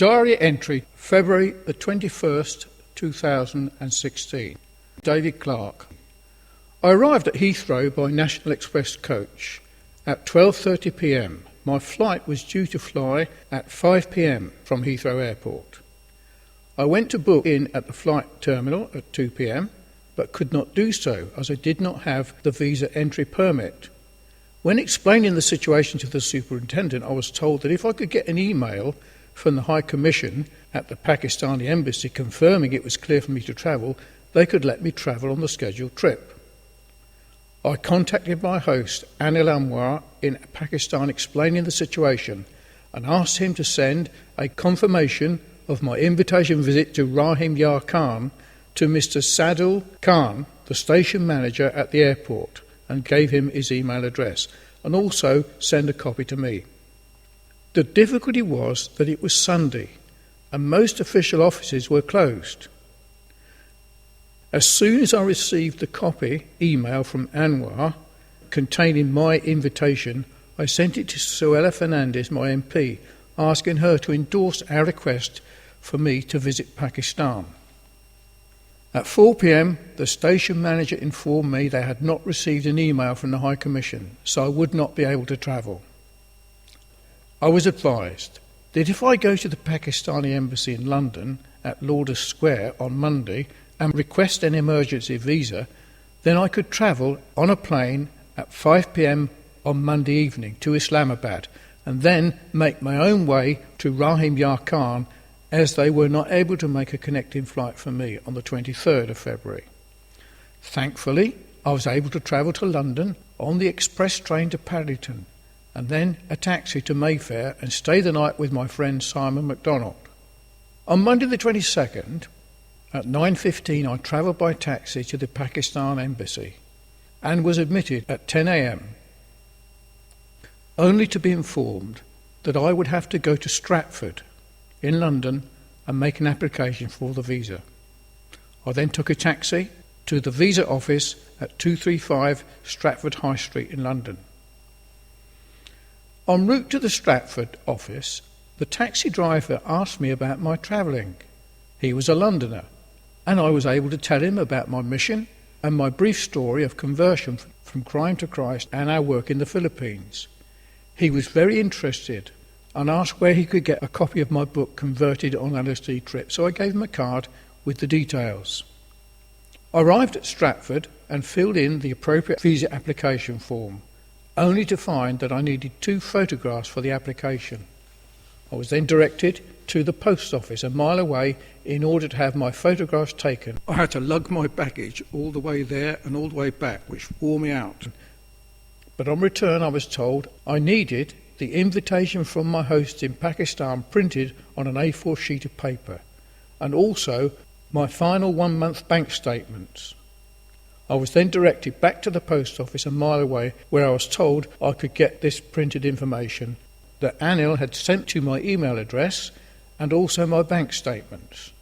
Diary entry, February the 21st, 2016. David Clark. I arrived at Heathrow by National Express coach at 12:30 p.m. My flight was due to fly at 5 p.m. from Heathrow Airport. I went to book in at the flight terminal at 2 p.m, but could not do so as I did not have the visa entry permit. When explaining the situation to the superintendent, I was told that if I could get an email from the High Commission at the Pakistani embassy confirming it was clear for me to travel, they could let me travel on the scheduled trip. I contacted my host, Anil Anwar, in Pakistan, explaining the situation and asked him to send a confirmation of my invitation visit to Rahim Yar Khan to Mr. Sadul Khan, the station manager at the airport, and gave him his email address, and also send a copy to me. The difficulty was that it was Sunday and most official offices were closed. As soon as I received the copy email from Anwar containing my invitation, I sent it to Suella Fernandez, my MP, asking her to endorse our request for me to visit Pakistan. At 4 p.m, the station manager informed me they had not received an email from the High Commission, so I would not be able to travel. I was advised that if I go to the Pakistani embassy in London at Lourdes Square on Monday and request an emergency visa, then I could travel on a plane at 5 p.m. on Monday evening to Islamabad and then make my own way to Rahim Yar Khan, as they were not able to make a connecting flight for me on the 23rd of February. Thankfully, I was able to travel to London on the express train to Paddington and then a taxi to Mayfair and stay the night with my friend Simon MacDonald. On Monday the 22nd, at 9:15, I travelled by taxi to the Pakistan embassy and was admitted at 10 a.m, only to be informed that I would have to go to Stratford in London and make an application for the visa. I then took a taxi to the visa office at 235 Stratford High Street in London. En route to the Stratford office, the taxi driver asked me about my travelling. He was a Londoner, and I was able to tell him about my mission and my brief story of conversion from crime to Christ and our work in the Philippines. He was very interested and asked where he could get a copy of my book, Converted on LSD Trip, so I gave him a card with the details. I arrived at Stratford and filled in the appropriate visa application form, only to find that I needed 2 photographs for the application. I was then directed to the post office a mile away in order to have my photographs taken. I had to lug my baggage all the way there and all the way back, which wore me out. But on return I was told I needed the invitation from my host in Pakistan printed on an A4 sheet of paper, and also my final 1-month bank statements. I was then directed back to the post office a mile away, where I was told I could get this printed information that Anil had sent to my email address and also my bank statements.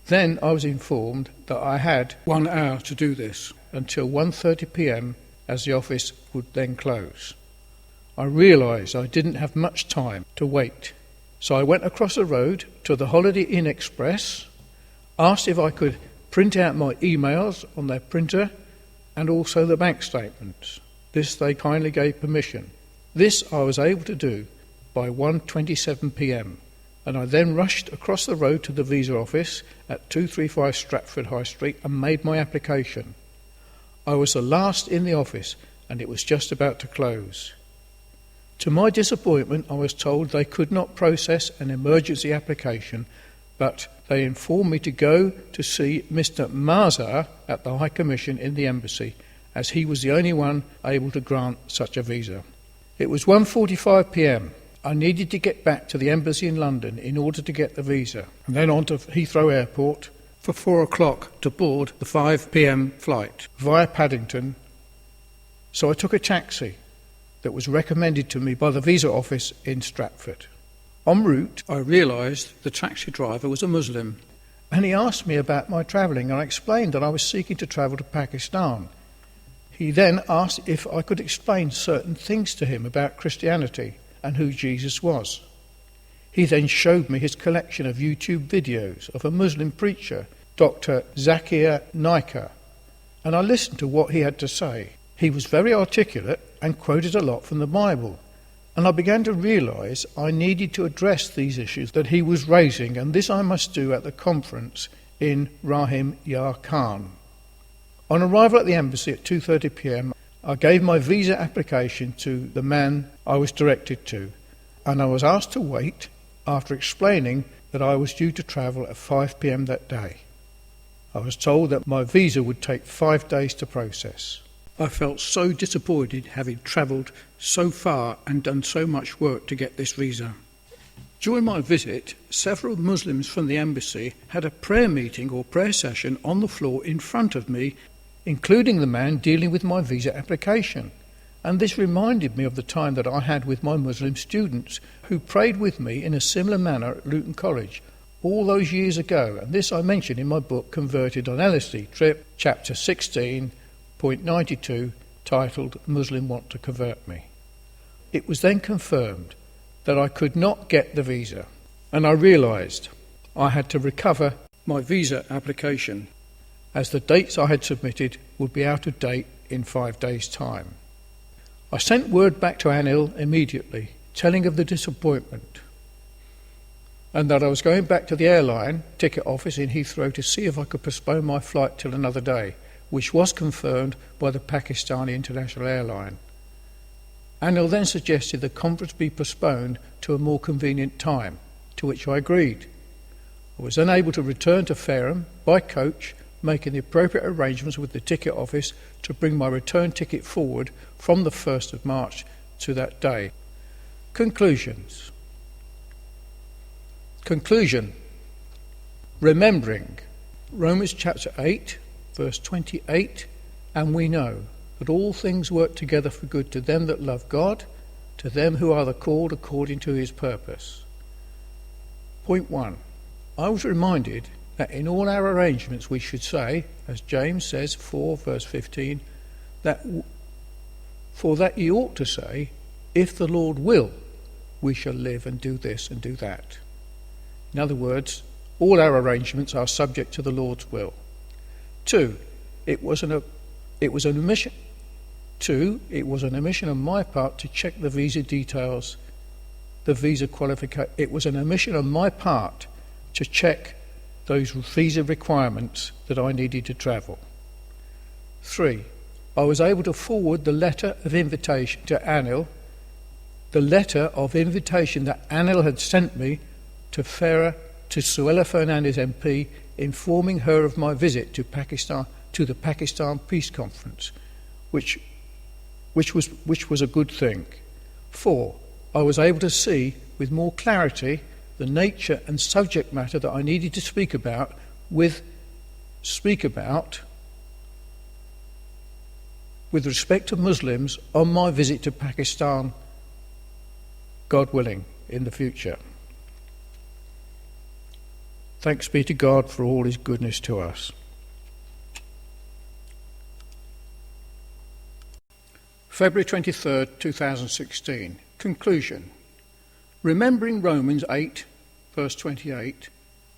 Then I was informed that I had 1 hour to do this, until 1:30 p.m, as the office would then close. I realised I didn't have much time to wait, so I went across the road to the Holiday Inn Express, asked if I could print out my emails on their printer and also the bank statements. This they kindly gave permission. This I was able to do by 1:27 p.m, and I then rushed across the road to the visa office at 235 Stratford High Street and made my application. I was the last in the office and it was just about to close. To my disappointment, I was told they could not process an emergency application, but they informed me to go to see Mr. Mazhar at the High Commission in the embassy, as he was the only one able to grant such a visa. It was 1:45 p.m. I needed to get back to the embassy in London in order to get the visa, and then on to Heathrow Airport for 4 o'clock to board the 5 p.m. flight via Paddington. So I took a taxi that was recommended to me by the visa office in Stratford. En route, I realised the taxi driver was a Muslim, and he asked me about my travelling, and I explained that I was seeking to travel to Pakistan. He then asked if I could explain certain things to him about Christianity and who Jesus was. He then showed me his collection of YouTube videos of a Muslim preacher, Dr. Zakir Naik, and I listened to what he had to say. He was very articulate and quoted a lot from the Bible, and I began to realise I needed to address these issues that he was raising, and this I must do at the conference in Rahim Yar Khan. On arrival at the embassy at 2:30 p.m, I gave my visa application to the man I was directed to, and I was asked to wait after explaining that I was due to travel at 5 p.m. that day. I was told that my visa would take 5 days to process. I felt so disappointed having travelled so far and done so much work to get this visa. During my visit, several Muslims from the embassy had a prayer meeting or prayer session on the floor in front of me, including the man dealing with my visa application. And this reminded me of the time that I had with my Muslim students who prayed with me in a similar manner at Luton College all those years ago, and this I mentioned in my book Converted on LSD Trip, chapter 16.92, titled Muslim Want to Convert Me. It was then confirmed that I could not get the visa, and I realised I had to recover my visa application as the dates I had submitted would be out of date in 5 days' time. I sent word back to Anil immediately, telling of the disappointment, and that I was going back to the airline ticket office in Heathrow to see if I could postpone my flight till another day, which was confirmed by the Pakistani International Airline. Anil then suggested the conference be postponed to a more convenient time, to which I agreed. I was then able to return to Fareham by coach, making the appropriate arrangements with the ticket office to bring my return ticket forward from the 1st of March to that day. Conclusion. Remembering Romans chapter 8, verse 28, and we know that all things work together for good to them that love God, to them who are the called according to his purpose. Point 1. I was reminded that in all our arrangements we should say, as James says 4 verse 15, that ye ought to say, if the Lord will, we shall live and do this and do that. In other words, all our arrangements are subject to the Lord's will. 2. It was an omission on my part to check the visa details, the visa qualification. It was an omission on my part to check those visa requirements that I needed to travel. 3. I was able to forward the letter of invitation to Anil, the letter of invitation that Anil had sent me to Suella Fernandez MP, informing her of my visit to the Pakistan Peace Conference, which was a good thing. 4. I was able to see with more clarity the nature and subject matter that I needed to speak about with respect to Muslims on my visit to Pakistan, God willing, in the future. Thanks be to God for all his goodness to us. February 23rd, 2016. Conclusion. Remembering Romans 8, verse 28,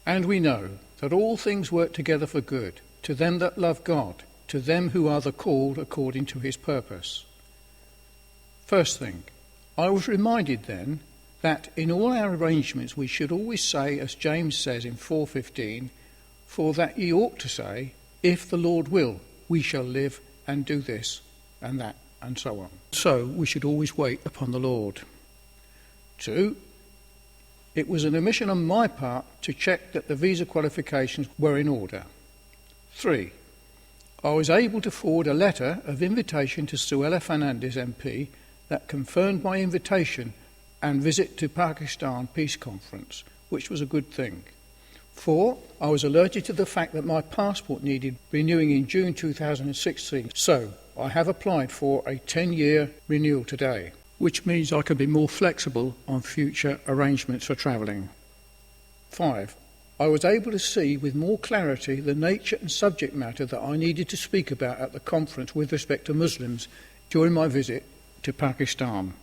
and we know that all things work together for good, to them that love God, to them who are the called according to his purpose. First thing, I was reminded then that in all our arrangements we should always say, as James says in 4:15, for that ye ought to say, if the Lord will, we shall live and do this and that, and so on. So we should always wait upon the Lord. 2. It was an omission on my part to check that the visa qualifications were in order. 3. I was able to forward a letter of invitation to Suella Fernandez MP that confirmed my invitation and visit to Pakistan Peace Conference, which was a good thing. 4. I was alerted to the fact that my passport needed renewing in June 2016, so I have applied for a 10-year renewal today, which means I can be more flexible on future arrangements for travelling. 5. I was able to see with more clarity the nature and subject matter that I needed to speak about at the conference with respect to Muslims during my visit to Pakistan.